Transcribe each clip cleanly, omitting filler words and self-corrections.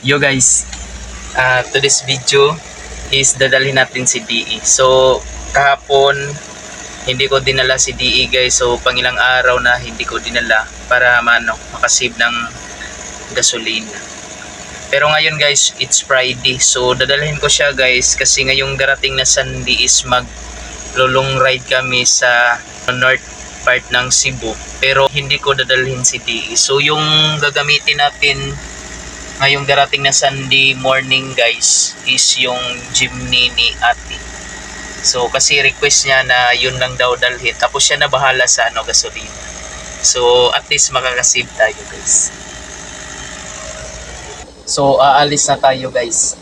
Yo guys, today's video is dadalhin natin si DE. So kahapon hindi ko dinala si DE guys. So pangilang araw na hindi ko dinala para makasave ng gasolina. Pero ngayon guys, it's Friday. So dadalhin ko siya guys kasi ngayong darating na Sunday is long ride kami sa north part ng Cebu. Pero hindi ko dadalhin si DE. So yung gagamitin natin ngayong darating na Sunday morning guys is yung jeepney ni ate. So kasi request niya na yun lang daw dalhin, tapos siya na bahala sa gasolina. So at least makakasave tayo guys. So aalis na tayo guys.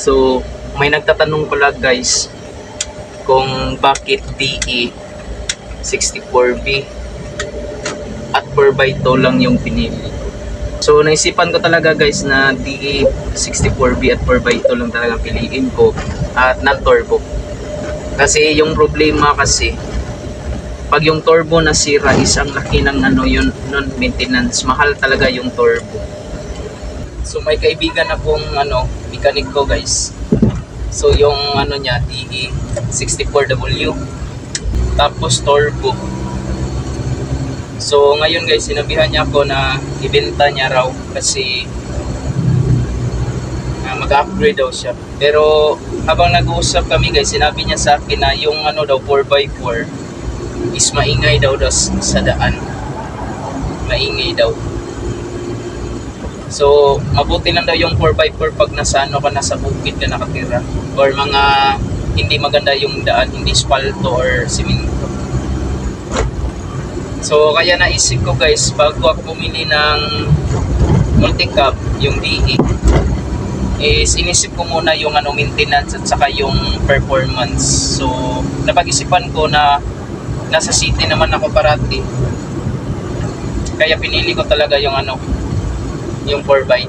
So, may nagtatanong pala guys kung bakit DE 64B at 4x2 lang yung pinili. So, naisipan ko talaga guys na DE 64B at 4x2 lang talaga piliin ko at not turbo. Kasi yung problema kasi pag yung turbo nasira is ang laki ng yun non-maintenance. Mahal talaga yung turbo. So may kaibigan akong mechanic ko guys. So yung niya DE 64W tapos turbo. So ngayon guys, sinabihan niya ako na ibenta niya raw kasi mag-upgrade daw siya. Pero habang nag-uusap kami guys, sinabi niya sa akin na yung daw 4x4 is maingay daw sa daan. Maingay daw. So, mabuti lang daw yung 4x4 pag nasa nasa bukid ka nakatira or mga hindi maganda yung daan, hindi spalto or simento. So, kaya naisip ko guys, bago ako bumili ng multi-cab, yung DE, is inisip ko muna yung maintenance at saka yung performance. So, napag-isipan ko na nasa city naman ako parati. Kaya pinili ko talaga yung yung 4x.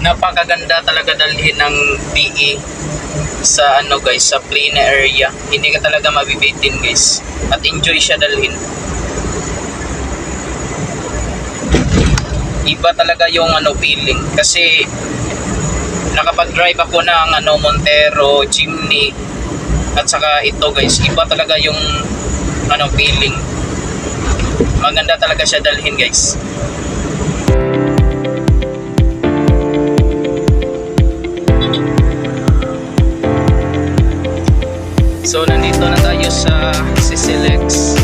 Napakaganda talaga dalhin ng DE sa guys, sa plain area. Hindi ka talaga mabibitin guys. At enjoy siya dalhin. Iba talaga yung feeling kasi nakapag-drive ako ng Montero, Jimny at saka ito guys. Iba talaga yung feeling. Maganda talaga siya dalhin guys. So nandito na tayo sa CCLX.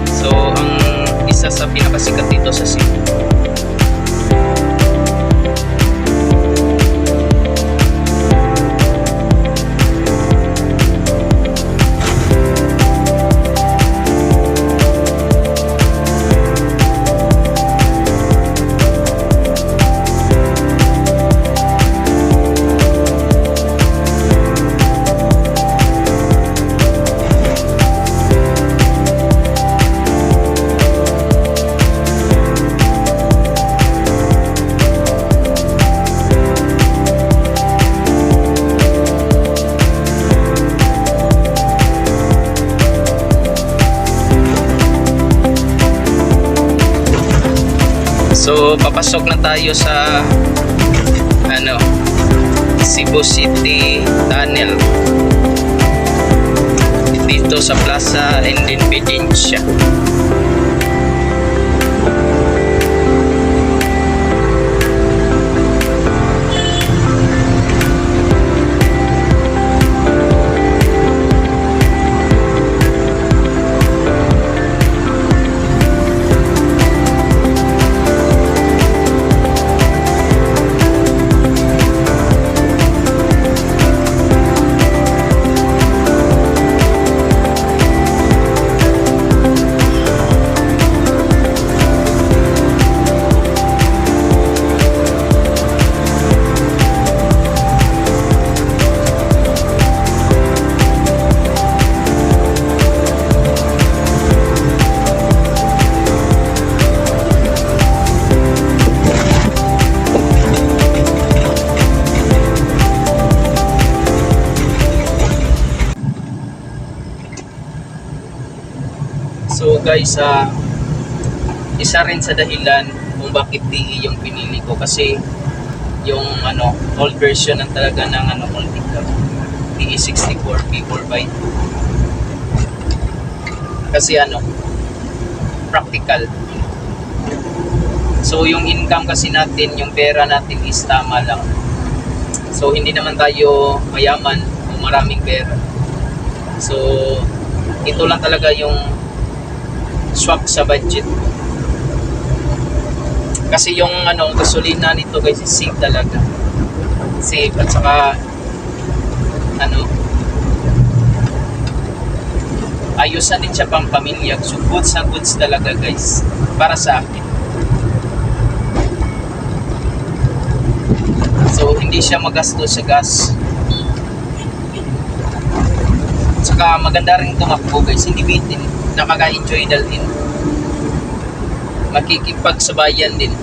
So ang isa sa pinakasikat dito sa Cebu. So papasok na tayo sa Cebu City Tunnel dito sa Plaza Independencia. So guys, isa rin sa dahilan kung bakit DE yung pinili ko kasi yung old version ng talaga ng multi-cab DE64 P4x2 kasi practical. So yung income kasi natin, yung pera natin is tama lang. So hindi naman tayo mayaman o maraming pera. So ito lang talaga yung swak sa budget. Kasi yung gasolina nito guys is safe talaga. Safe at saka ayusan din siya pang pamilya. So goods na goods talaga guys para sa akin. So hindi siya magastos sa gas. Saka maganda rin tumakbo guys, hindi bitin. Nakaka-enjoy dalhin. Makikipagsabayan din.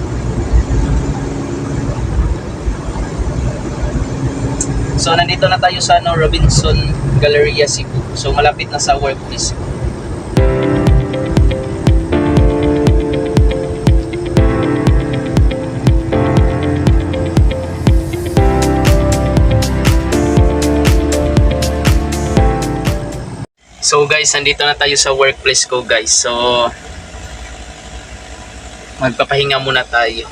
So nandito na tayo sa Robinson Galleria Cebu. So malapit na sa workplace. So guys, nandito na tayo sa workplace ko guys. So magpapahinga muna tayo.